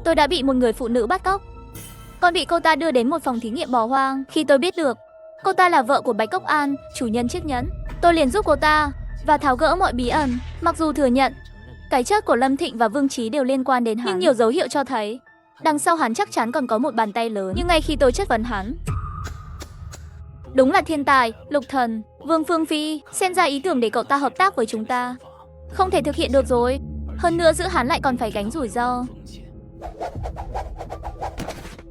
tôi đã bị một người phụ nữ bắt cóc. Còn bị cô ta đưa đến một phòng thí nghiệm bỏ hoang. Khi tôi biết được cô ta là vợ của Bạch Cốc An, chủ nhân chiếc nhẫn, tôi liền giúp cô ta và tháo gỡ mọi bí ẩn. Mặc dù thừa nhận cái chết của Lâm Thịnh và Vương Chí đều liên quan đến hắn, nhưng nhiều dấu hiệu cho thấy đằng sau hắn chắc chắn còn có một bàn tay lớn. Nhưng ngay khi tôi chất vấn hắn, đúng là thiên tài, Lục Thần, Vương Phương Phi xem ra ý tưởng để cậu ta hợp tác với chúng ta không thể thực hiện được rồi. Hơn nữa giữ hắn lại còn phải gánh rủi ro.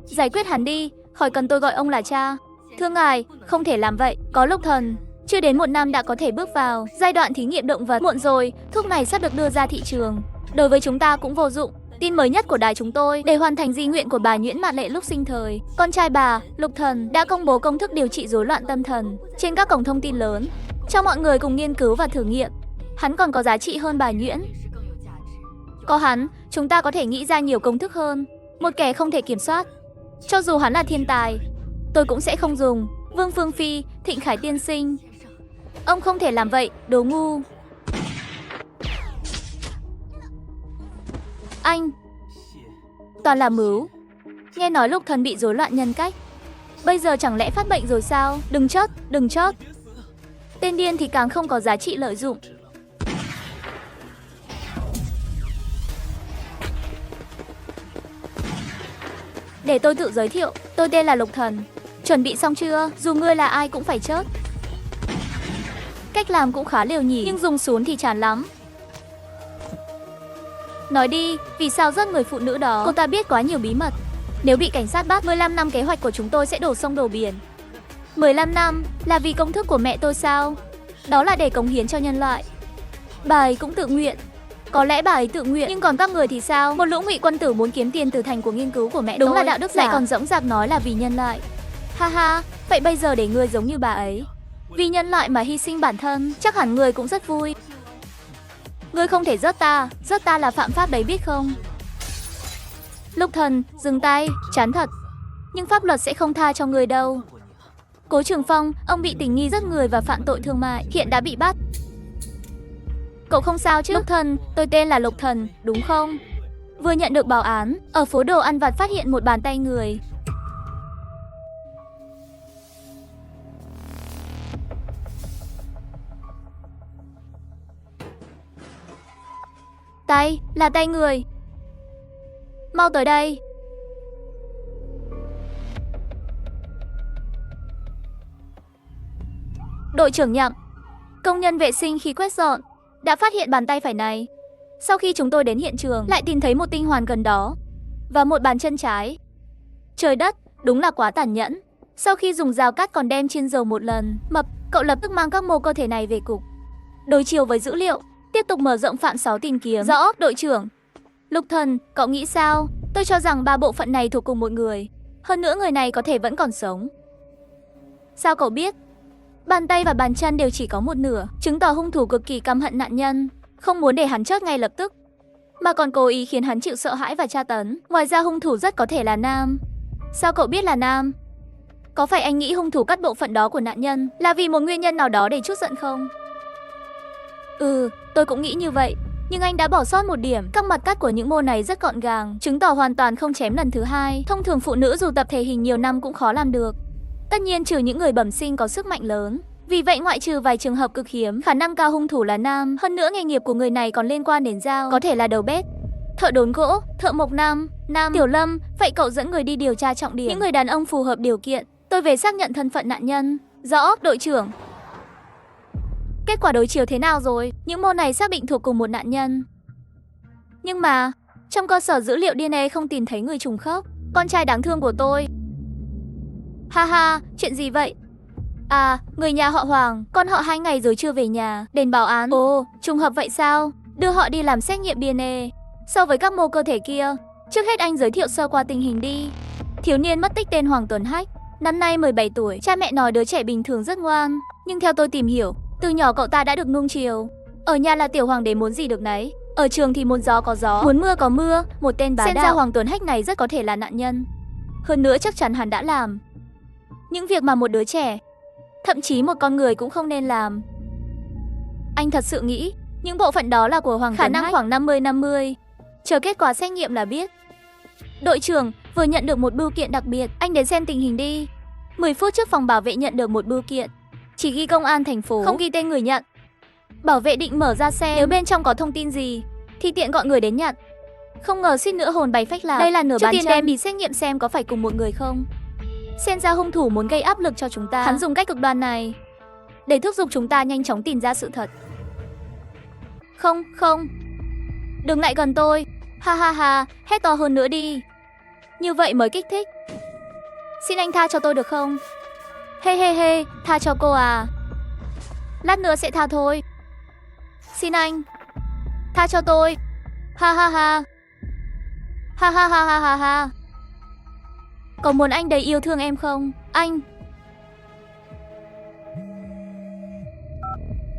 Giải quyết hắn đi, khỏi cần tôi gọi ông là cha. Thưa ngài, không thể làm vậy. Có Lục Thần, chưa đến 1 năm đã có thể bước vào giai đoạn thí nghiệm động vật. Muộn rồi, thuốc này sắp được đưa ra thị trường. Đối với chúng ta cũng vô dụng. Tin mới nhất của đài chúng tôi, để hoàn thành di nguyện của bà Nhuyễn Mạn Lệ lúc sinh thời, con trai bà, Lục Thần, đã công bố công thức điều trị rối loạn tâm thần trên các cổng thông tin lớn, cho mọi người cùng nghiên cứu và thử nghiệm. Hắn còn có giá trị hơn bà Nhuyễn. Có hắn, chúng ta có thể nghĩ ra nhiều công thức hơn. Một kẻ không thể kiểm soát. Cho dù hắn là thiên tài, tôi cũng sẽ không dùng. Vương Phương Phi, Thịnh Khải tiên sinh, ông không thể làm vậy, đồ ngu. Anh toàn là mứu. Nghe nói Lục Thần bị rối loạn nhân cách, bây giờ chẳng lẽ phát bệnh rồi sao? Đừng chót, đừng chót. Tên điên thì càng không có giá trị lợi dụng. Để tôi tự giới thiệu, tôi tên là Lục Thần. Chuẩn bị xong chưa? Dù ngươi là ai cũng phải chớt. Cách làm cũng khá liều nhỉ, nhưng dùng sún thì chán lắm. Nói đi, vì sao giết người phụ nữ đó? Cô ta biết quá nhiều bí mật. Nếu bị cảnh sát bắt, 15 năm kế hoạch của chúng tôi sẽ đổ sông đổ biển. 15 năm là vì công thức của mẹ tôi sao? Đó là để cống hiến cho nhân loại. Bà ấy cũng tự nguyện. Có lẽ bà ấy tự nguyện, nhưng còn các người thì sao? Một lũ ngụy quân tử muốn kiếm tiền từ thành của nghiên cứu của mẹ tôi. Đúng là đạo đức giả. Lại còn dõng dạc nói là vì nhân loại. Ha ha, vậy bây giờ để ngươi giống như bà ấy, vì nhân loại mà hy sinh bản thân, chắc hẳn ngươi cũng rất vui. Ngươi không thể giết ta là phạm pháp đấy biết không? Lục Thần, dừng tay, chán thật. Nhưng pháp luật sẽ không tha cho ngươi đâu. Cố Trường Phong, ông bị tình nghi giết người và phạm tội thương mại, hiện đã bị bắt. Cậu không sao chứ? Lục Thần, tôi tên là Lục Thần, đúng không? Vừa nhận được báo án, ở phố đồ ăn vặt phát hiện một bàn tay người. Tay, là tay người. Mau tới đây. Đội trưởng Nhậm, công nhân vệ sinh khi quét dọn đã phát hiện bàn tay phải này. Sau khi chúng tôi đến hiện trường, lại tìm thấy một tinh hoàn gần đó và một bàn chân trái. Trời đất, đúng là quá tàn nhẫn. Sau khi dùng dao cắt còn đem chiên dầu một lần. Mập, cậu lập tức mang các mô cơ thể này về cục, đối chiếu với dữ liệu, tiếp tục mở rộng phạm 6 tìm kiếm. Rõ, đội trưởng. Lục Thần, cậu nghĩ sao? Tôi cho rằng 3 bộ phận này thuộc cùng một người. Hơn nữa người này có thể vẫn còn sống. Sao cậu biết? Bàn tay và bàn chân đều chỉ có một nửa, chứng tỏ hung thủ cực kỳ căm hận nạn nhân, không muốn để hắn chết ngay lập tức, mà còn cố ý khiến hắn chịu sợ hãi và tra tấn. Ngoài ra hung thủ rất có thể là nam. Sao cậu biết là nam? Có phải anh nghĩ hung thủ cắt bộ phận đó của nạn nhân là vì một nguyên nhân nào đó để trút giận không? Tôi cũng nghĩ như vậy. Nhưng anh đã bỏ sót một điểm, các mặt cắt của những mô này rất gọn gàng, chứng tỏ hoàn toàn không chém lần thứ hai. Thông thường phụ nữ dù tập thể hình nhiều năm cũng khó làm được. Tất nhiên trừ những người bẩm sinh có sức mạnh lớn. Vì vậy ngoại trừ vài trường hợp cực hiếm, khả năng cao hung thủ là nam. Hơn nữa nghề nghiệp của người này còn liên quan đến dao, có thể là đầu bếp, thợ đốn gỗ, thợ mộc nam. Tiểu Lâm, vậy cậu dẫn người đi điều tra trọng điểm những người đàn ông phù hợp điều kiện. Tôi về xác nhận thân phận nạn nhân. Rõ, đội trưởng. Kết quả đối chiếu thế nào rồi? Những mô này xác định thuộc cùng một nạn nhân. Nhưng mà trong cơ sở dữ liệu DNA không tìm thấy người trùng khớp. Con trai đáng thương của tôi. Ha ha, chuyện gì vậy? À, người nhà họ Hoàng, con họ 2 ngày rồi chưa về nhà, đến báo án. Ồ, trùng hợp vậy sao? Đưa họ đi làm xét nghiệm DNA. So với các mô cơ thể kia, trước hết anh giới thiệu sơ qua tình hình đi. Thiếu niên mất tích tên Hoàng Tuấn Hách, năm nay 17 tuổi, cha mẹ nói đứa trẻ bình thường rất ngoan. Nhưng theo tôi tìm hiểu, từ nhỏ cậu ta đã được nuông chiều. Ở nhà là tiểu hoàng đế muốn gì được nấy, ở trường thì muốn gió có gió, muốn mưa có mưa. Một tên bá đạo. Xem ra Hoàng Tuấn Hách này rất có thể là nạn nhân. Hơn nữa chắc chắn hắn đã làm những việc mà một đứa trẻ, thậm chí một con người cũng không nên làm. Anh thật sự nghĩ những bộ phận đó là của Hoàng Tuấn Hách? Khả năng khoảng 50-50. Chờ kết quả xét nghiệm là biết. Đội trưởng, vừa nhận được một bưu kiện đặc biệt, anh đến xem tình hình đi. 10 phút trước phòng bảo vệ nhận được một bưu kiện. Chỉ ghi công an thành phố, không ghi tên người nhận. Bảo vệ định mở ra xem, nếu bên trong có thông tin gì thì tiện gọi người đến nhận. Không ngờ suýt nữa hồn bay phách lạc. Đây là nửa bàn chân. Đem đi xét nghiệm xem có phải cùng một người không. Xem ra hung thủ muốn gây áp lực cho chúng ta. Hắn dùng cách cực đoan này để thúc giục chúng ta nhanh chóng tìm ra sự thật. Không, không. Đừng lại gần tôi. Ha ha ha, hét to hơn nữa đi. Như vậy mới kích thích. Xin anh tha cho tôi được không? He he he, tha cho cô à. Lát nữa sẽ tha thôi. Xin anh, tha cho tôi. Ha ha ha. Ha ha ha ha ha ha. Có muốn anh đầy yêu thương em không? Anh.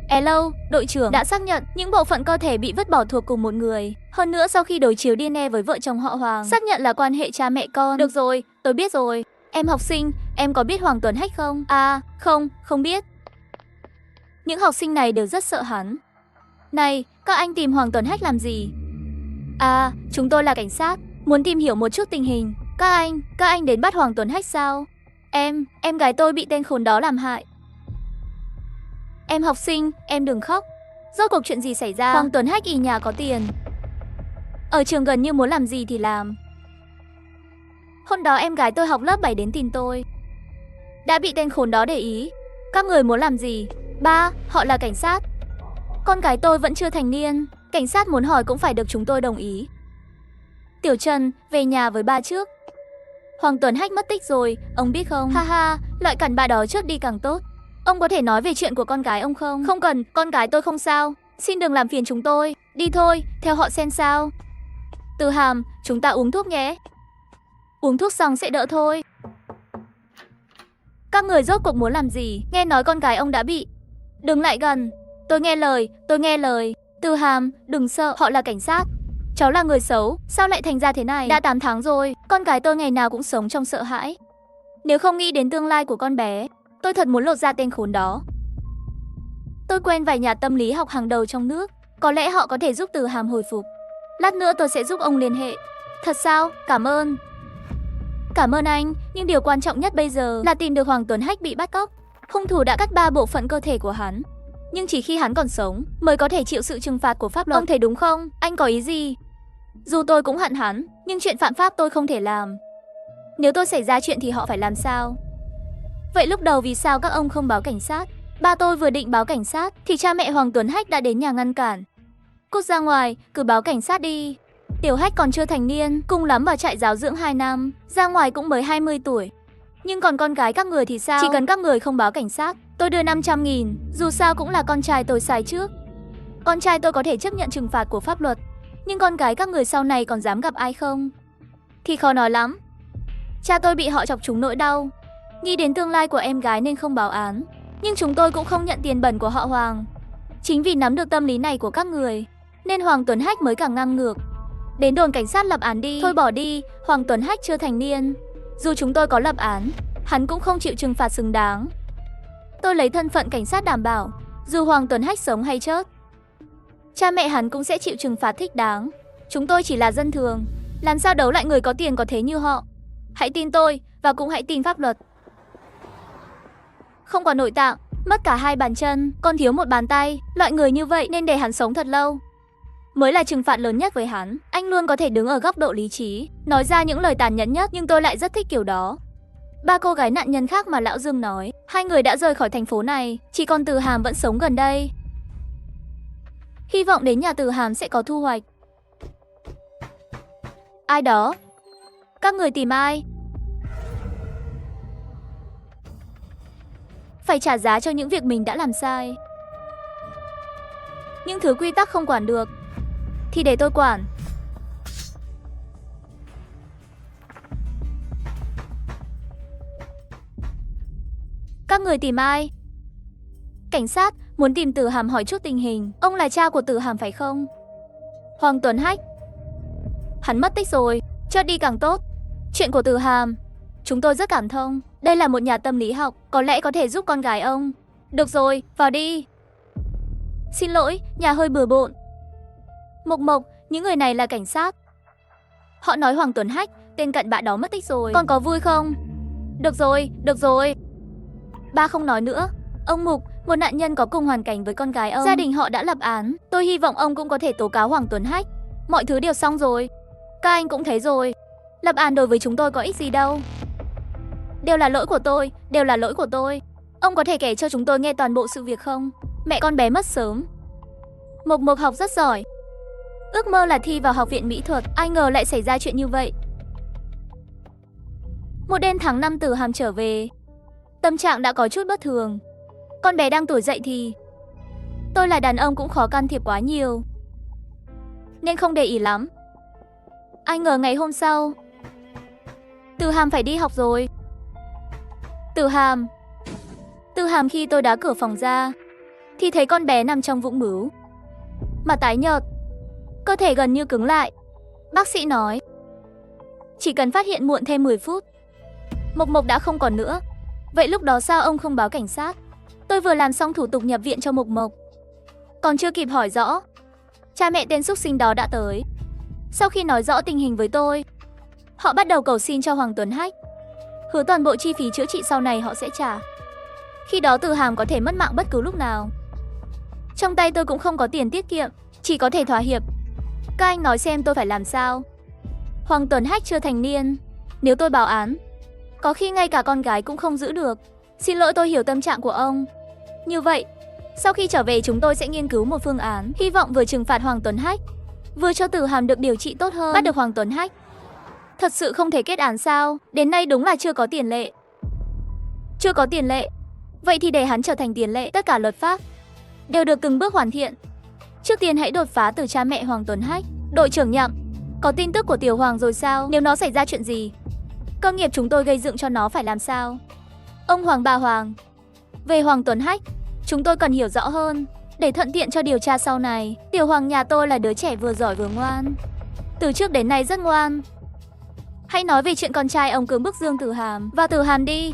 Hello, đội trưởng đã xác nhận những bộ phận cơ thể bị vứt bỏ thuộc cùng một người. Hơn nữa sau khi đối chiếu DNA với vợ chồng họ Hoàng, xác nhận là quan hệ cha mẹ con. Được rồi, tôi biết rồi. Em học sinh, em có biết Hoàng Tuấn Hách không? À, không, không biết. Những học sinh này đều rất sợ hắn. Này, các anh tìm Hoàng Tuấn Hách làm gì? À, chúng tôi là cảnh sát, muốn tìm hiểu một chút tình hình. Các anh đến bắt Hoàng Tuấn Hách sao? Em gái tôi bị tên khốn đó làm hại. Em học sinh, em đừng khóc. Rốt cuộc chuyện gì xảy ra? Hoàng Tuấn Hách ỷ nhà có tiền, ở trường gần như muốn làm gì thì làm. Hôm đó em gái tôi học lớp 7 đến tìm tôi, đã bị tên khốn đó để ý. Các người muốn làm gì? Ba, họ là cảnh sát. Con gái tôi vẫn chưa thành niên, cảnh sát muốn hỏi cũng phải được chúng tôi đồng ý. Tiểu Trần, về nhà với ba trước. Hoàng Tuấn Hách mất tích rồi, ông biết không? Ha ha, loại cặn bã đó trước đi càng tốt. Ông có thể nói về chuyện của con gái ông không? Không cần, con gái tôi không sao. Xin đừng làm phiền chúng tôi. Đi thôi, theo họ xem sao. Từ Hàm, chúng ta uống thuốc nhé. Uống thuốc xong sẽ đỡ thôi. Các người rốt cuộc muốn làm gì? Nghe nói con gái ông đã bị. Đừng lại gần. Tôi nghe lời. Từ Hàm, đừng sợ, họ là cảnh sát. Cháu là người xấu, sao lại thành ra thế này? Đã 8 tháng rồi, con gái tôi ngày nào cũng sống trong sợ hãi. Nếu không nghĩ đến tương lai của con bé, tôi thật muốn lột ra tên khốn đó. Tôi quen vài nhà tâm lý học hàng đầu trong nước, có lẽ họ có thể giúp Từ Hàm hồi phục. Lát nữa tôi sẽ giúp ông liên hệ. Thật sao? Cảm ơn. Cảm ơn anh, nhưng điều quan trọng nhất bây giờ là tìm được Hoàng Tuấn Hách bị bắt cóc. Hung thủ đã cắt 3 bộ phận cơ thể của hắn, nhưng chỉ khi hắn còn sống mới có thể chịu sự trừng phạt của pháp luật. Ông thấy đúng không? Anh có ý gì? Dù tôi cũng hận hắn, nhưng chuyện phạm pháp tôi không thể làm. Nếu tôi xảy ra chuyện thì họ phải làm sao? Vậy lúc đầu vì sao các ông không báo cảnh sát? Ba tôi vừa định báo cảnh sát thì cha mẹ Hoàng Tuấn Hách đã đến nhà ngăn cản. Cút ra ngoài, cứ báo cảnh sát đi. Tiểu Hách còn chưa thành niên, cùng lắm vào trại giáo dưỡng 2 năm, ra ngoài cũng mới 20 tuổi. Nhưng còn con gái các người thì sao? Chỉ cần các người không báo cảnh sát, tôi đưa 500.000, dù sao cũng là con trai tôi sai trước. Con trai tôi có thể chấp nhận trừng phạt của pháp luật, nhưng con gái các người sau này còn dám gặp ai không? Thì khó nói lắm. Cha tôi bị họ chọc trúng nỗi đau, nghĩ đến tương lai của em gái nên không báo án. Nhưng chúng tôi cũng không nhận tiền bẩn của họ Hoàng. Chính vì nắm được tâm lý này của các người, nên Hoàng Tuấn Hách mới càng ngang ngược. Đến đồn cảnh sát lập án đi. Thôi bỏ đi, Hoàng Tuấn Hách chưa thành niên. Dù chúng tôi có lập án, hắn cũng không chịu trừng phạt xứng đáng. Tôi lấy thân phận cảnh sát đảm bảo, dù Hoàng Tuấn Hách sống hay chết, cha mẹ hắn cũng sẽ chịu trừng phạt thích đáng. Chúng tôi chỉ là dân thường, làm sao đấu lại người có tiền có thế như họ. Hãy tin tôi, và cũng hãy tin pháp luật. Không có nội tạng, mất cả 2 bàn chân, còn thiếu 1 bàn tay. Loại người như vậy nên để hắn sống thật lâu mới là trừng phạt lớn nhất với hắn. Anh luôn có thể đứng ở góc độ lý trí, nói ra những lời tàn nhẫn nhất, nhưng tôi lại rất thích kiểu đó. 3 cô gái nạn nhân khác mà Lão Dương nói, 2 người đã rời khỏi thành phố này, chỉ còn Từ Hàm vẫn sống gần đây. Hy vọng đến nhà Từ Hàm sẽ có thu hoạch. Ai đó? Các người tìm ai? Phải trả giá cho những việc mình đã làm sai. Những thứ quy tắc không quản được thì để tôi quản. Các người tìm ai? Cảnh sát, muốn tìm Từ Hàm hỏi chút tình hình. Ông là cha của Từ Hàm phải không? Hoàng Tuấn Hách. Hắn mất tích rồi, chết đi càng tốt. Chuyện của Từ Hàm, chúng tôi rất cảm thông. Đây là một nhà tâm lý học, có lẽ có thể giúp con gái ông. Được rồi, vào đi. Xin lỗi, nhà hơi bừa bộn. Mộc Mộc, những người này là cảnh sát. Họ nói Hoàng Tuấn Hách tên cặn bã đó mất tích rồi. Con có vui không? Được rồi, được rồi. Ba không nói nữa. Ông Mục, một nạn nhân có cùng hoàn cảnh với con gái ông. Gia đình họ đã lập án. Tôi hy vọng ông cũng có thể tố cáo Hoàng Tuấn Hách. Mọi thứ đều xong rồi. Các anh cũng thấy rồi. Lập án đối với chúng tôi có ích gì đâu. Đều là lỗi của tôi, đều là lỗi của tôi. Ông có thể kể cho chúng tôi nghe toàn bộ sự việc không? Mẹ con bé mất sớm. Mộc Mộc học rất giỏi. Ước mơ là thi vào học viện mỹ thuật. Ai ngờ lại xảy ra chuyện như vậy. Một đêm tháng 5 Từ Hàm trở về. Tâm trạng đã có chút bất thường. Con bé đang tuổi dậy thì. Tôi là đàn ông cũng khó can thiệp quá nhiều, nên không để ý lắm. Ai ngờ ngày hôm sau, Từ Hàm phải đi học rồi. Từ Hàm. Từ Hàm, khi tôi đá cửa phòng ra thì thấy con bé nằm trong vũng bướu, mặt tái nhợt, cơ thể gần như cứng lại. Bác sĩ nói chỉ cần phát hiện muộn thêm 10 phút, Mộc Mộc đã không còn nữa. Vậy lúc đó sao ông không báo cảnh sát? Tôi vừa làm xong thủ tục nhập viện cho Mộc Mộc, còn chưa kịp hỏi rõ, cha mẹ tên xúc sinh đó đã tới. Sau khi nói rõ tình hình với tôi, họ bắt đầu cầu xin cho Hoàng Tuấn Hách, hứa toàn bộ chi phí chữa trị sau này họ sẽ trả. Khi đó Từ Hàm có thể mất mạng bất cứ lúc nào. Trong tay tôi cũng không có tiền tiết kiệm, chỉ có thể thỏa hiệp. Các anh nói xem tôi phải làm sao? Hoàng Tuấn Hách chưa thành niên, nếu tôi báo án, có khi ngay cả con gái cũng không giữ được. Xin lỗi, tôi hiểu tâm trạng của ông. Như vậy, sau khi trở về chúng tôi sẽ nghiên cứu một phương án, hy vọng vừa trừng phạt Hoàng Tuấn Hách, vừa cho Từ Hàm được điều trị tốt hơn. Bắt được Hoàng Tuấn Hách, thật sự không thể kết án sao? Đến nay đúng là chưa có tiền lệ. Chưa có tiền lệ. Vậy thì để hắn trở thành tiền lệ. Tất cả luật pháp đều được từng bước hoàn thiện. Trước tiên hãy đột phá từ cha mẹ Hoàng Tuấn Hách. Đội trưởng Nhậm, có tin tức của Tiểu Hoàng rồi sao? Nếu nó xảy ra chuyện gì, cơ nghiệp chúng tôi gây dựng cho nó phải làm sao? Ông Hoàng, bà Hoàng, về Hoàng Tuấn Hách, chúng tôi cần hiểu rõ hơn, để thuận tiện cho điều tra sau này. Tiểu Hoàng nhà tôi là đứa trẻ vừa giỏi vừa ngoan, từ trước đến nay rất ngoan. Hãy nói về chuyện con trai ông cưỡng bức Dương Từ Hàm và Từ Hàm đi.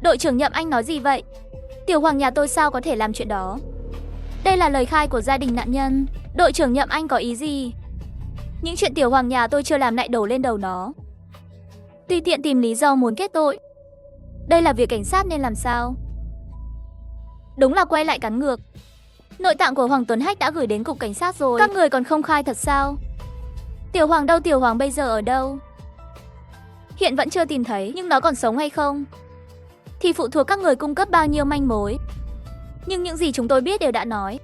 Đội trưởng Nhậm, anh nói gì vậy? Tiểu Hoàng nhà tôi sao có thể làm chuyện đó? Đây là lời khai của gia đình nạn nhân. Đội trưởng Nhậm, anh có ý gì? Những chuyện Tiểu Hoàng nhà tôi chưa làm lại đổ lên đầu nó. Tùy tiện tìm lý do muốn kết tội. Đây là việc cảnh sát nên làm sao? Đúng là quay lại cắn ngược. Nội tạng của Hoàng Tuấn Hách đã gửi đến cục cảnh sát rồi. Các người còn không khai thật sao? Tiểu Hoàng đâu? Tiểu Hoàng bây giờ ở đâu? Hiện vẫn chưa tìm thấy, nhưng nó còn sống hay không thì phụ thuộc các người cung cấp bao nhiêu manh mối. Nhưng những gì chúng tôi biết đều đã nói.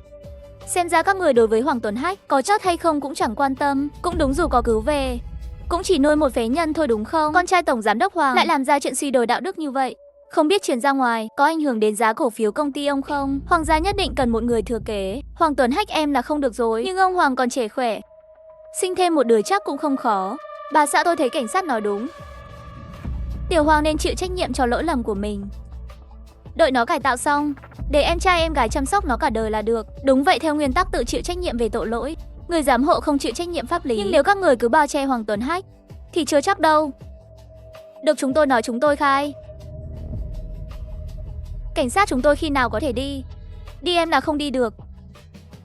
Xem ra các người đối với Hoàng Tuấn Hách có chót hay không cũng chẳng quan tâm. Cũng đúng, dù có cứu về cũng chỉ nuôi một phế nhân thôi đúng không? Con trai tổng giám đốc Hoàng lại làm ra chuyện suy đồi đạo đức như vậy, không biết truyền ra ngoài có ảnh hưởng đến giá cổ phiếu công ty ông không? Hoàng gia nhất định cần một người thừa kế. Hoàng Tuấn Hách em là không được rồi, nhưng ông Hoàng còn trẻ khỏe, sinh thêm một đứa chắc cũng không khó. Bà xã, tôi thấy cảnh sát nói đúng. Tiểu Hoàng nên chịu trách nhiệm cho lỗi lầm của mình. Đợi nó cải tạo xong, để em trai em gái chăm sóc nó cả đời là được. Đúng vậy, theo nguyên tắc tự chịu trách nhiệm về tội lỗi, người giám hộ không chịu trách nhiệm pháp lý. Nhưng nếu các người cứ bao che Hoàng Tuấn Hách thì chưa chắc đâu. Được, chúng tôi nói chúng tôi khai. Cảnh sát, chúng tôi khi nào có thể đi? Đi em là không đi được.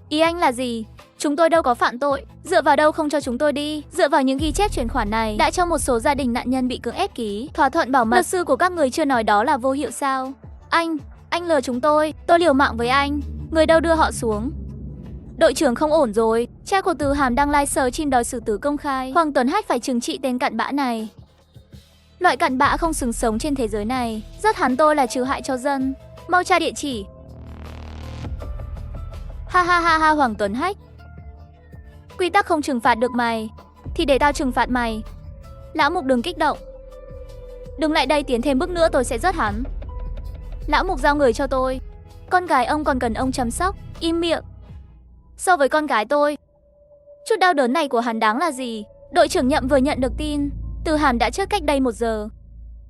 Ý anh là gì? Chúng tôi đâu có phạm tội. Dựa vào đâu không cho chúng tôi đi? Dựa vào những ghi chép chuyển khoản này đã cho một số gia đình nạn nhân bị cưỡng ép ký thỏa thuận bảo mật. Luật sư của các người chưa nói đó là vô hiệu sao? Anh lừa chúng tôi liều mạng với anh. Người đâu đưa họ xuống? Đội trưởng, không ổn rồi. Cha của Từ Hàm đang livestream đòi xử tử công khai. Hoàng Tuấn Hách phải trừng trị tên cặn bã này. Loại cặn bã không xứng sống trên thế giới này. Rất hắn tôi là trừ hại cho dân. Mau tra địa chỉ. Ha ha ha ha, Hoàng Tuấn Hách, quy tắc không trừng phạt được mày thì để tao trừng phạt mày. Lão Mục đừng kích động. Đừng lại đây, tiến thêm bước nữa tôi sẽ giết hắn. Lão Mục giao người cho tôi. Con gái ông còn cần ông chăm sóc. Im miệng. So với con gái tôi, chút đau đớn này của hắn đáng là gì? Đội trưởng Nhậm vừa nhận được tin Từ Hàm đã chết cách đây 1 giờ.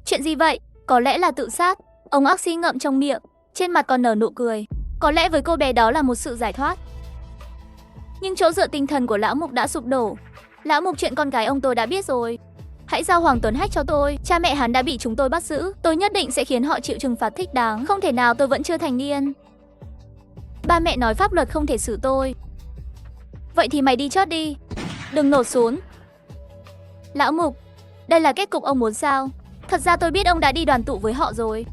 Chuyện gì vậy? Có lẽ là tự sát. Ông ác xi ngậm trong miệng, trên mặt còn nở nụ cười. Có lẽ với cô bé đó là một sự giải thoát. Nhưng chỗ dựa tinh thần của Lão Mục đã sụp đổ. Lão Mục, chuyện con gái ông tôi đã biết rồi. Hãy giao Hoàng Tuấn Hách cho tôi. Cha mẹ hắn đã bị chúng tôi bắt giữ. Tôi nhất định sẽ khiến họ chịu trừng phạt thích đáng. Không thể nào, tôi vẫn chưa thành niên. Ba mẹ nói pháp luật không thể xử tôi. Vậy thì mày đi chót đi, đừng nổ súng. Lão Mục, Đây là kết cục ông muốn sao? Thật ra tôi biết ông đã đi đoàn tụ với họ rồi.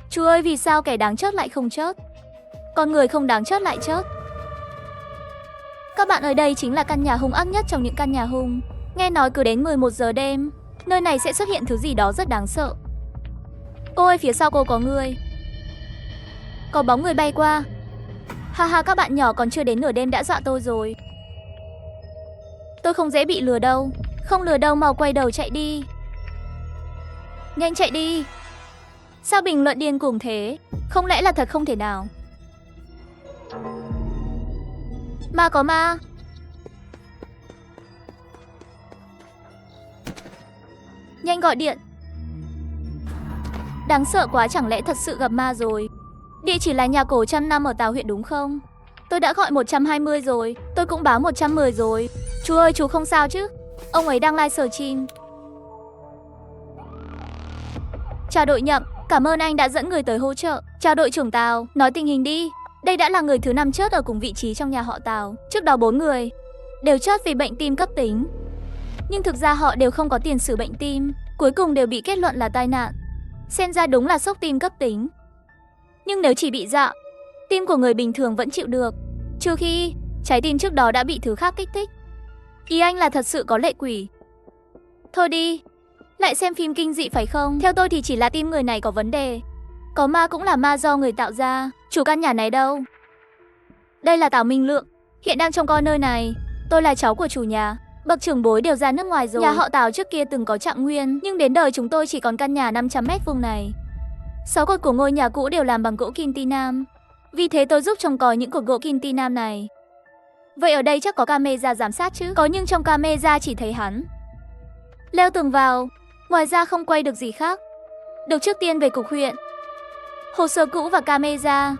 Chú ơi, vì sao kẻ đáng chớt lại không chớt? Con người không đáng chớt lại chớt. Các bạn ơi, đây chính là căn nhà hung ác nhất trong những căn nhà hung. Nghe nói cứ đến 11 giờ đêm, nơi này sẽ xuất hiện thứ gì đó rất đáng sợ. Ôi, phía sau cô có người. Có bóng người bay qua. Ha ha, các bạn nhỏ, còn chưa đến nửa đêm đã dọa tôi rồi. Tôi không dễ bị lừa đâu. Không lừa đâu, mau quay đầu chạy đi. Nhanh chạy đi. Sao bình luận điên cuồng thế? Không lẽ là thật không thể nào? Ma có ma. Nhanh gọi điện. Đáng sợ quá, chẳng lẽ thật sự gặp ma rồi? Địa chỉ là nhà cổ 105 ở Tào huyện đúng không? Tôi đã gọi 120 rồi, tôi cũng báo 110 rồi. Chú ơi, chú không sao chứ? Ông ấy đang live stream. Chào đội Nhậm, cảm ơn anh đã dẫn người tới hỗ trợ. Chào đội trưởng Tào, nói tình hình đi. Đây đã là người thứ 5 chớt ở cùng vị trí trong nhà họ Tào. Trước đó 4 người đều chớt vì bệnh tim cấp tính. Nhưng thực ra họ đều không có tiền sử bệnh tim, cuối cùng đều bị kết luận là tai nạn. Xem ra đúng là sốc tim cấp tính. Nhưng nếu chỉ bị dạo, tim của người bình thường vẫn chịu được, trừ khi trái tim trước đó đã bị thứ khác kích thích. Ý anh là thật sự có lệ quỷ. Thôi đi, lại xem phim kinh dị phải không? Theo tôi thì chỉ là tim người này có vấn đề. Có ma cũng là ma do người tạo ra. Chủ căn nhà này đâu? Đây là Tào Minh Lượng, hiện đang trông coi nơi này. Tôi là cháu của chủ nhà, bậc trưởng bối đều ra nước ngoài rồi. Nhà họ Tào trước kia từng có Trạng Nguyên, nhưng đến đời chúng tôi chỉ còn căn nhà 500 m² này. 6 cột của ngôi nhà cũ đều làm bằng gỗ kim ti nam. Vì thế tôi giúp trông coi những cột gỗ kim ti nam này. Vậy ở đây chắc có camera giám sát chứ? Có, nhưng trong camera chỉ thấy hắn leo tường vào, ngoài ra không quay được gì khác. Được, trước tiên về cục huyện. Hồ sơ cũ và camera.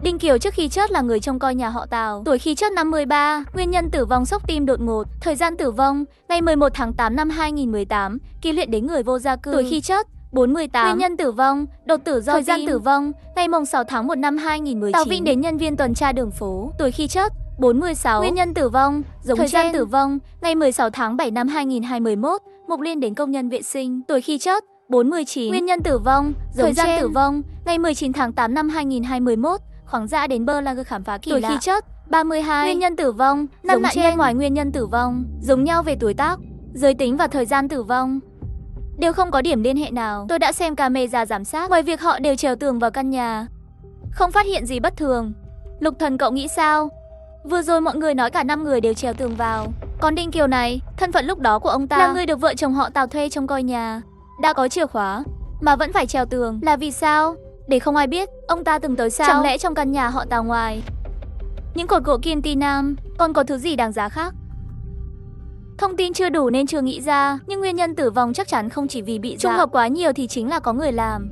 Đinh Kiều trước khi chết là người trông coi nhà họ Tào. Tuổi khi chết 53, nguyên nhân tử vong sốc tim đột ngột. Thời gian tử vong ngày 11 tháng 8 năm 2018, kỳ luyện đến người vô gia cư. Tuổi khi chết 48, nguyên nhân tử vong đột tử do tim. Thời gian tử vong ngày 6 tháng 1 năm 2019. Tào Vĩnh đến nhân viên tuần tra đường phố. Tuổi khi chết 46, nguyên nhân tử vong giống thời gian tử vong ngày 16 tháng 7 năm 2021, Mục Liên đến công nhân vệ sinh. Tuổi khi chết 49, nguyên nhân tử vong giống thời gian tử vong ngày 19 tháng 8 năm 2021, Khoáng Dã đến Bơ La Gơ khám phá kỳ lạ. Tuổi khi chết 32, nguyên nhân tử vong 5 nạn nhân. Ngoài nguyên nhân tử vong giống nhau về tuổi tác, giới tính và thời gian tử vong đều không có điểm liên hệ nào. Tôi đã xem camera giám sát, ngoài việc họ đều trèo tường vào căn nhà, không phát hiện gì bất thường. Lục Thần, cậu nghĩ sao? Vừa rồi mọi người nói cả 5 người đều trèo tường vào. Còn Đinh Kiều này, thân phận lúc đó của ông ta là người được vợ chồng họ Tào thuê trông coi nhà, đã có chìa khóa mà vẫn phải trèo tường, là vì sao? Để không ai biết ông ta từng tới sao? Chẳng lẽ trong căn nhà họ Tào ngoài những cột gỗ kim ti nam còn có thứ gì đáng giá khác? Thông tin chưa đủ nên chưa nghĩ ra, nhưng nguyên nhân tử vong chắc chắn không chỉ vì bị trùng hợp quá nhiều thì chính là có người làm.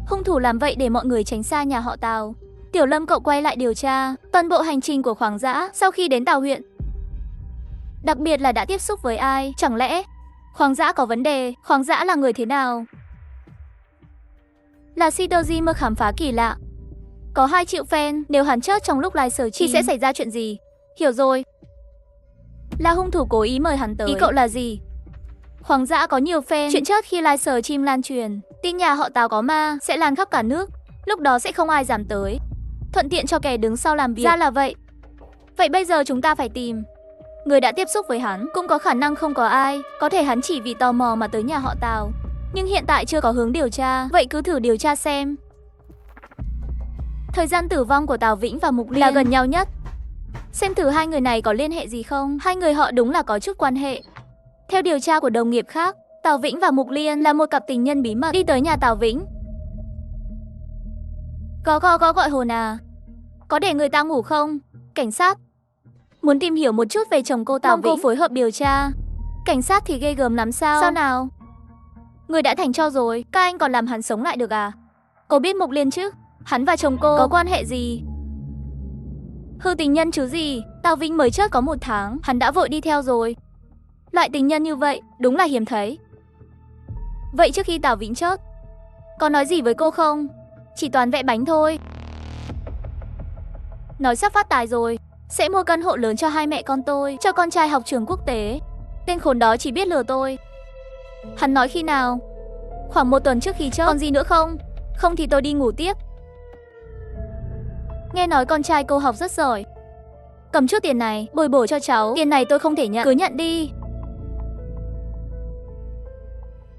Hung thủ làm vậy để mọi người tránh xa nhà họ Tào. Tiểu Lâm, cậu quay lại điều tra toàn bộ hành trình của Khoáng Dã sau khi đến Tào huyện. Đặc biệt là đã tiếp xúc với ai? Chẳng lẽ Khoáng Dã có vấn đề? Khoáng Dã là người thế nào? Là streamer khám phá kỳ lạ, có 2 triệu fan. Nếu hắn chết trong lúc live stream thì sẽ xảy ra chuyện gì? Hiểu rồi, là hung thủ cố ý mời hắn tới. Ý cậu là gì? Khoáng Dã có nhiều fan, chuyện chết khi live stream lan truyền, tin nhà họ Tào có ma sẽ lan khắp cả nước, lúc đó sẽ không ai dám tới, thuận tiện cho kẻ đứng sau làm việc. Ra là vậy. Vậy bây giờ chúng ta phải tìm người đã tiếp xúc với hắn. Cũng có khả năng không có ai, có thể hắn chỉ vì tò mò mà tới nhà họ Tào, nhưng hiện tại chưa có hướng điều tra. Vậy cứ thử điều tra xem. Thời gian tử vong của Tào Vĩnh và Mục Liên là gần nhau nhất. Xem thử hai người này có liên hệ gì không. Hai người họ đúng là có chút quan hệ. Theo điều tra của đồng nghiệp khác, Tào Vĩnh và Mục Liên là một cặp tình nhân bí mật đi tới nhà Tào Vĩnh. Có gọi hồn à? Có để người ta ngủ không? Cảnh sát muốn tìm hiểu một chút về chồng cô Tào Vĩnh, cô phối hợp điều tra. Cảnh sát thì ghê gớm lắm sao? Sao nào? Người đã thành tro rồi, các anh còn làm hắn sống lại được à? Cô biết Mục Liên chứ? Hắn và chồng cô có quan hệ gì? Hư tình nhân chứ gì? Tào Vĩnh mới chết có 1 tháng, hắn đã vội đi theo rồi. Loại tình nhân như vậy đúng là hiếm thấy. Vậy trước khi Tào Vĩnh chết, có nói gì với cô không? Chỉ toàn vẽ bánh thôi. Nói sắp phát tài rồi, sẽ mua căn hộ lớn cho hai mẹ con tôi, cho con trai học trường quốc tế. Tên khốn đó chỉ biết lừa tôi. Hắn nói khi nào? Khoảng 1 tuần trước khi chớp. Còn gì nữa không? Không thì tôi đi ngủ tiếp. Nghe nói con trai cô học rất giỏi. Cầm chút tiền này, bồi bổ cho cháu. Tiền này tôi không thể nhận, cứ nhận đi.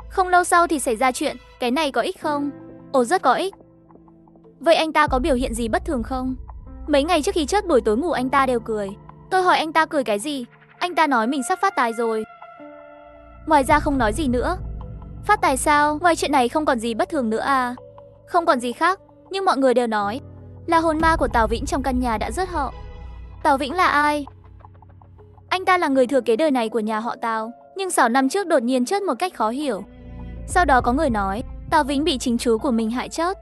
Không lâu sau thì xảy ra chuyện. Cái này có ích không? Ồ, rất có ích. Vậy anh ta có biểu hiện gì bất thường không? Mấy ngày trước khi chớp buổi tối ngủ anh ta đều cười. Tôi hỏi anh ta cười cái gì? Anh ta nói mình sắp phát tài rồi. Ngoài ra không nói gì nữa. Phát tài sao? Ngoài chuyện này không còn gì bất thường nữa à? Không còn gì khác. Nhưng mọi người đều nói là hồn ma của Tào Vĩnh trong căn nhà đã rớt họ. Tào Vĩnh là ai? Anh ta là người thừa kế đời này của nhà họ Tào. Nhưng 6 năm trước đột nhiên chết một cách khó hiểu. Sau đó có người nói Tào Vĩnh bị chính chú của mình hại chết.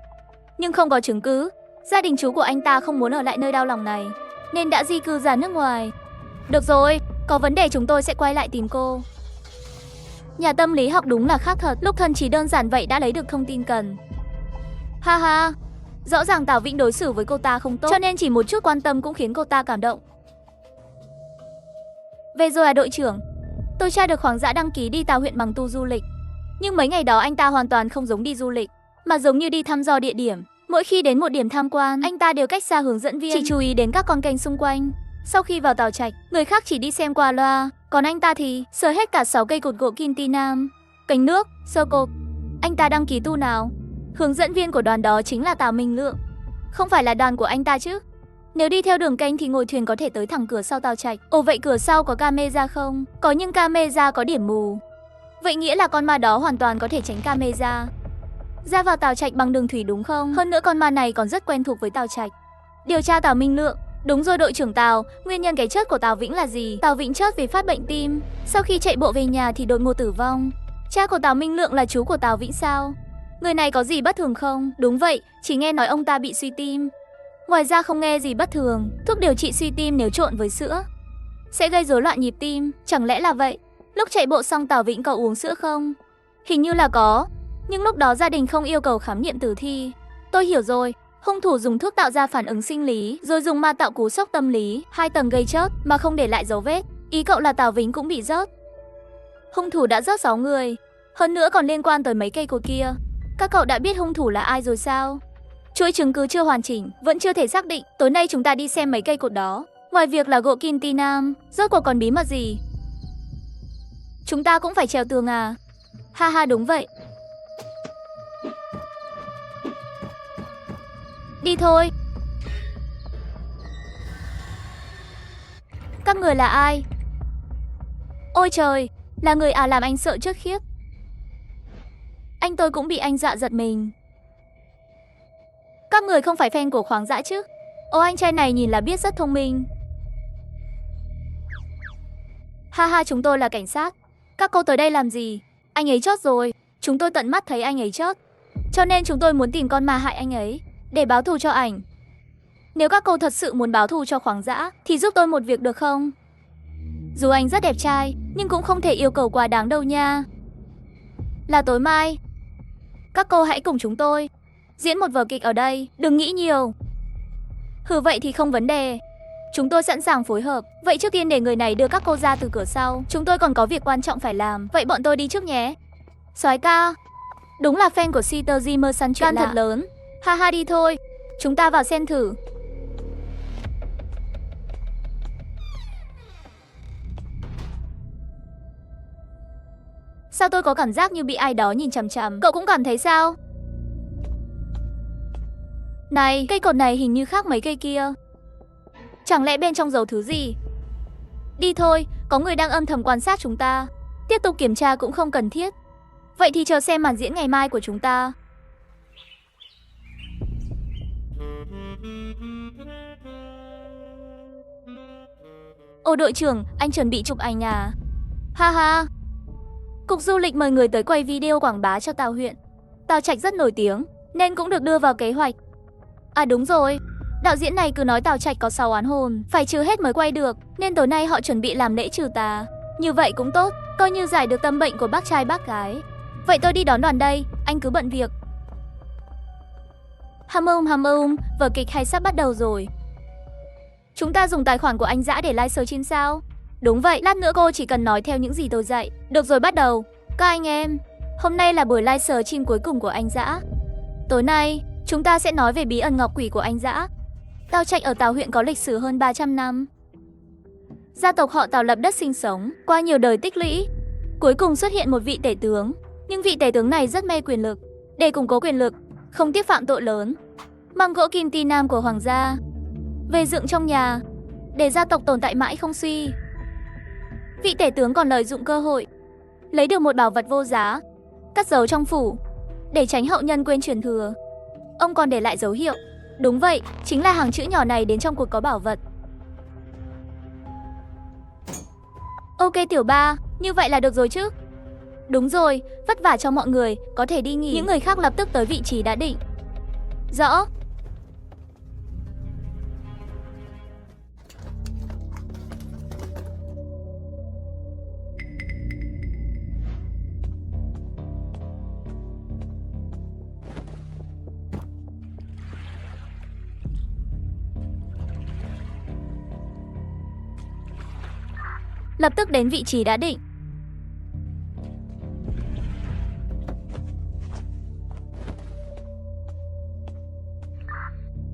Nhưng không có chứng cứ. Gia đình chú của anh ta không muốn ở lại nơi đau lòng này, nên đã di cư ra nước ngoài. Được rồi, có vấn đề chúng tôi sẽ quay lại tìm cô. Nhà tâm lý học đúng là khác thật. Lúc thần chỉ đơn giản vậy đã lấy được thông tin cần. Ha ha. Rõ ràng Tào Vĩnh đối xử với cô ta không tốt, cho nên chỉ một chút quan tâm cũng khiến cô ta cảm động. Về rồi à đội trưởng? Tôi tra được Khoáng Dã đăng ký đi Tào huyện bằng tu du lịch. Nhưng mấy ngày đó anh ta hoàn toàn không giống đi du lịch, mà giống như đi thăm dò địa điểm. Mỗi khi đến một điểm tham quan, anh ta đều cách xa hướng dẫn viên, chỉ chú ý đến các con kênh xung quanh. Sau khi vào Tào Trạch, người khác chỉ đi xem qua loa, còn anh ta thì sờ hết cả 6 cây cột gỗ Kim Ti Nam, cánh nước, sơ cột. Anh ta đăng ký tu nào? Hướng dẫn viên của đoàn đó chính là Tào Minh Lượng. Không phải là đoàn của anh ta chứ? Nếu đi theo đường kênh thì ngồi thuyền có thể tới thẳng cửa sau Tào Trạch. Ồ, vậy cửa sau có camera không? Có, nhưng camera có điểm mù. Vậy nghĩa là con ma đó hoàn toàn có thể tránh camera. Ra vào Tào Trạch bằng đường thủy đúng không? Hơn nữa con ma này còn rất quen thuộc với Tào Trạch. Điều tra Tào Minh Lượng. Đúng rồi đội trưởng Tào, nguyên nhân cái chết của Tào Vĩnh là gì? Tào Vĩnh chết vì phát bệnh tim. Sau khi chạy bộ về nhà thì đột ngột tử vong. Cha của Tào Minh Lượng là chú của Tào Vĩnh sao? Người này có gì bất thường không? Đúng vậy, chỉ nghe nói ông ta bị suy tim. Ngoài ra không nghe gì bất thường. Thuốc điều trị suy tim nếu trộn với sữa sẽ gây rối loạn nhịp tim, chẳng lẽ là vậy? Lúc chạy bộ xong Tào Vĩnh có uống sữa không? Hình như là có. Nhưng lúc đó gia đình không yêu cầu khám nghiệm tử thi. Tôi hiểu rồi, hung thủ dùng thuốc tạo ra phản ứng sinh lý, rồi dùng ma tạo cú sốc tâm lý, 2 tầng gây chớp mà không để lại dấu vết. Ý cậu là Tào Vĩnh cũng bị rớt. Hung thủ đã rớt 6 người, hơn nữa còn liên quan tới mấy cây cột kia. Các cậu đã biết hung thủ là ai rồi sao? Chuỗi chứng cứ chưa hoàn chỉnh, vẫn chưa thể xác định. Tối nay chúng ta đi xem mấy cây cột đó. Ngoài việc là gỗ Kim Ti Nam, rốt cuộc còn bí mật gì? Chúng ta cũng phải trèo tường à? Ha ha, đúng vậy. Đi thôi. Các người là ai? Ôi trời, là người à, làm anh sợ chết khiếp. Anh tôi cũng bị anh dọa giật mình. Các người không phải fan của Khoáng Dã chứ? Ô, anh trai này nhìn là biết rất thông minh. Ha ha, chúng tôi là cảnh sát. Các cô tới đây làm gì? Anh ấy chót rồi. Chúng tôi tận mắt thấy anh ấy chót, cho nên chúng tôi muốn tìm con ma hại anh ấy để báo thù cho ảnh. Nếu các cô thật sự muốn báo thù cho Khoáng Dã thì giúp tôi một việc được không? Dù anh rất đẹp trai, nhưng cũng không thể yêu cầu quá đáng đâu nha. Là tối mai. Các cô hãy cùng chúng tôi diễn một vở kịch ở đây, đừng nghĩ nhiều. Hừ, vậy thì không vấn đề. Chúng tôi sẵn sàng phối hợp. Vậy trước tiên để người này đưa các cô ra từ cửa sau. Chúng tôi còn có việc quan trọng phải làm. Vậy bọn tôi đi trước nhé. Soái ca. Đúng là fan của Peter Jimerson, chuyện lạ thật lớn. Ha ha, đi thôi. Chúng ta vào xem thử. Sao tôi có cảm giác như bị ai đó nhìn chằm chằm? Cậu cũng cảm thấy sao? Này, cây cột này hình như khác mấy cây kia. Chẳng lẽ bên trong giấu thứ gì? Đi thôi, có người đang âm thầm quan sát chúng ta. Tiếp tục kiểm tra cũng không cần thiết. Vậy thì chờ xem màn diễn ngày mai của chúng ta. Ồ đội trưởng, anh chuẩn bị chụp ảnh à? Ha ha. Cục du lịch mời người tới quay video quảng bá cho Tào huyện. Tào Trạch rất nổi tiếng, nên cũng được đưa vào kế hoạch. À đúng rồi, đạo diễn này cứ nói Tào Trạch có 6 oán hồn, phải trừ hết mới quay được, nên tối nay họ chuẩn bị làm lễ trừ tà. Như vậy cũng tốt, coi như giải được tâm bệnh của bác trai bác gái. Vậy tôi đi đón đoàn đây, anh cứ bận việc. Hum, vở kịch hay sắp bắt đầu rồi. Chúng ta dùng tài khoản của anh Dã để livestream sao? Đúng vậy, lát nữa cô chỉ cần nói theo những gì tôi dạy. Được rồi, bắt đầu. Các anh em, hôm nay là buổi live stream cuối cùng của anh Dã. Tối nay, chúng ta sẽ nói về bí ẩn ngọc quỷ của anh Dã. Tào Trạch ở Tào huyện có lịch sử hơn 300 năm. Gia tộc họ Tào lập đất sinh sống, qua nhiều đời tích lũy. Cuối cùng xuất hiện một vị tể tướng, nhưng vị tể tướng này rất mê quyền lực. Để củng cố quyền lực, không tiếc phạm tội lớn, mang gỗ kim ti nam của hoàng gia về dựng trong nhà, để gia tộc tồn tại mãi không suy. Vị tể tướng còn lợi dụng cơ hội, lấy được một bảo vật vô giá, cất giấu trong phủ, để tránh hậu nhân quên truyền thừa. Ông còn để lại dấu hiệu. Đúng vậy, chính là hàng chữ nhỏ này đến trong cuộc có bảo vật. Ok tiểu ba, như vậy là được rồi chứ? Đúng rồi, vất vả cho mọi người, có thể đi nghỉ. Những người khác lập tức tới vị trí đã định. Rõ. Lập tức đến vị trí đã định.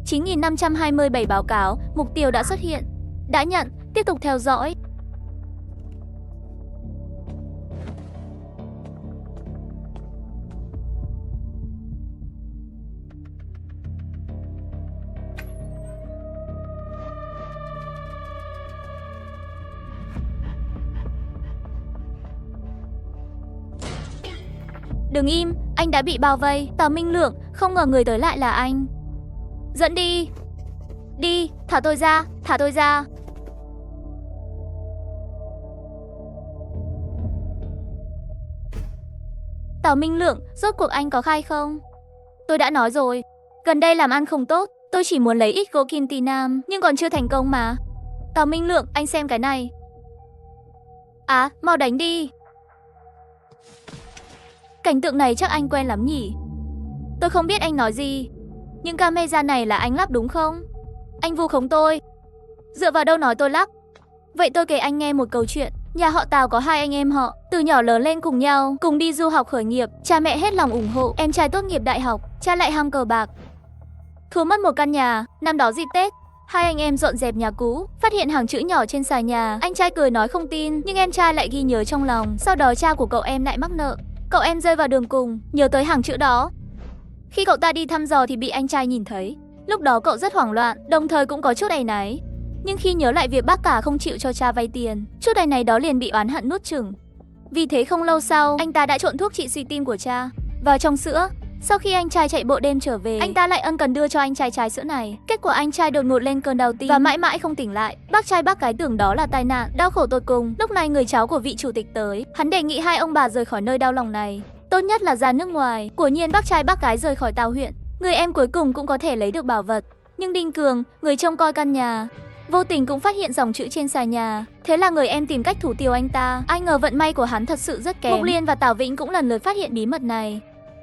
$9.527 báo cáo, mục tiêu đã xuất hiện. Đã nhận, tiếp tục theo dõi. Đừng im, anh đã bị bao vây. Tào Minh Lượng, không ngờ người tới lại là anh. Dẫn đi. Đi, thả tôi ra, thả tôi ra. Tào Minh Lượng, rốt cuộc anh có khai không? Tôi đã nói rồi, gần đây làm ăn không tốt. Tôi chỉ muốn lấy ít gỗ kim ti nam, nhưng còn chưa thành công mà. Tào Minh Lượng, anh xem cái này. À, mau đánh đi. Cảnh tượng này chắc anh quen lắm nhỉ? Tôi không biết anh nói gì. Nhưng camera này là anh lắp đúng không? Anh vu khống tôi. Dựa vào đâu nói tôi lắp? Vậy tôi kể anh nghe một câu chuyện. Nhà họ Tào có hai anh em họ, từ nhỏ lớn lên cùng nhau, cùng đi du học khởi nghiệp. Cha mẹ hết lòng ủng hộ, em trai tốt nghiệp đại học, cha lại ham cờ bạc, thua mất một căn nhà. Năm đó dịp Tết, hai anh em dọn dẹp nhà cũ, phát hiện hàng chữ nhỏ trên xà nhà. Anh trai cười nói không tin, nhưng em trai lại ghi nhớ trong lòng. Sau đó cha của cậu em lại mắc nợ, cậu em rơi vào đường cùng, nhớ tới hàng chữ đó. Khi cậu ta đi thăm dò thì bị anh trai nhìn thấy. Lúc đó cậu rất hoảng loạn, đồng thời cũng có chút áy náy. Nhưng khi nhớ lại việc bác cả không chịu cho cha vay tiền, chút áy náy đó liền bị oán hận nuốt chửng. Vì thế không lâu sau, anh ta đã trộn thuốc trị suy tim của cha vào trong sữa. Sau khi anh trai chạy bộ đêm trở về, anh ta lại ân cần đưa cho anh trai chai sữa này. Kết quả anh trai đột ngột lên cơn đau tim và mãi mãi không tỉnh lại. Bác trai bác gái tưởng đó là tai nạn, đau khổ tột cùng. Lúc này người cháu của vị chủ tịch tới, hắn đề nghị hai ông bà rời khỏi nơi đau lòng này, tốt nhất là ra nước ngoài. Quả nhiên bác trai bác gái rời khỏi Tào huyện, người em cuối cùng cũng có thể lấy được bảo vật. Nhưng Đinh Cường, người trông coi căn nhà, vô tình cũng phát hiện dòng chữ trên xà nhà. Thế là người em tìm cách thủ tiêu anh ta. Ai ngờ vận may của hắn thật sự rất kém. Mục Liên và Tào Vĩnh cũng lần lượt phát hiện bí mật này.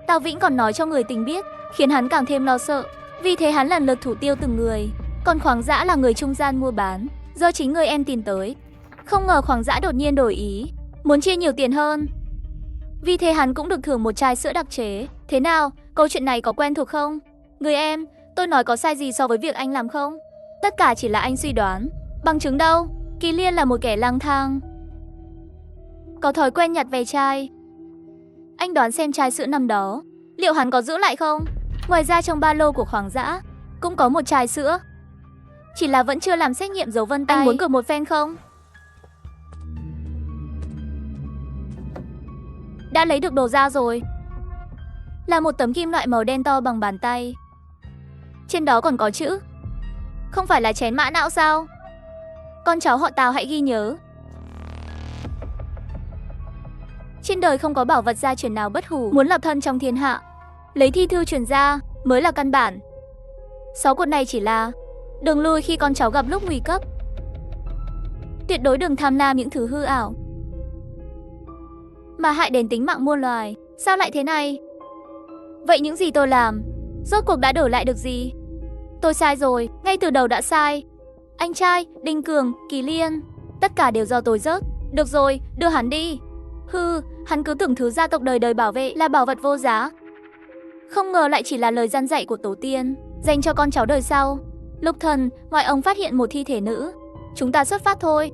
Tào Vĩnh còn nói cho người tình biết, khiến hắn càng thêm lo sợ. Vì thế hắn lần lượt thủ tiêu từng người. Còn Khoáng Dã là người trung gian mua bán, do chính người em tìm tới. Không ngờ Khoáng Dã đột nhiên đổi ý, muốn chia nhiều tiền hơn. Vì thế hắn cũng được thưởng một chai sữa đặc chế. Thế nào, câu chuyện này có quen thuộc không? Người em, tôi nói có sai gì so với việc anh làm không? Tất cả chỉ là anh suy đoán. Bằng chứng đâu? Kỳ Liên là một kẻ lang thang, có thói quen nhặt ve chai. Anh đoán xem chai sữa năm đó, liệu hắn có giữ lại không? Ngoài ra trong ba lô của Khoáng Dã cũng có một chai sữa, chỉ là vẫn chưa làm xét nghiệm dấu vân tay. Anh muốn cược một phen không? Đã lấy được đồ ra rồi. Là một tấm kim loại màu đen to bằng bàn tay. Trên đó còn có chữ. Không phải là chén mã não sao? Con cháu họ Tào hãy ghi nhớ. Trên đời không có bảo vật gia truyền nào bất hủ. Muốn lập thân trong thiên hạ, lấy thi thư truyền ra mới là căn bản. 6 cuộn này chỉ là đường lui khi con cháu gặp lúc nguy cấp. Tuyệt đối đừng tham lam những thứ hư ảo, mà hại đến tính mạng muôn loài. Sao lại thế này? Vậy những gì tôi làm, rốt cuộc đã đổi lại được gì? Tôi sai rồi, ngay từ đầu đã sai. Anh trai, Đinh Cường, Kỳ Liên, Tất cả đều do tôi rớt. Được rồi, đưa hắn đi. Hừ, hắn cứ tưởng thứ gia tộc đời đời bảo vệ là bảo vật vô giá. Không ngờ lại chỉ là lời gian dạy của tổ tiên, dành cho con cháu đời sau. Lục Thần, ngoài ông phát hiện một thi thể nữ. Chúng ta xuất phát thôi.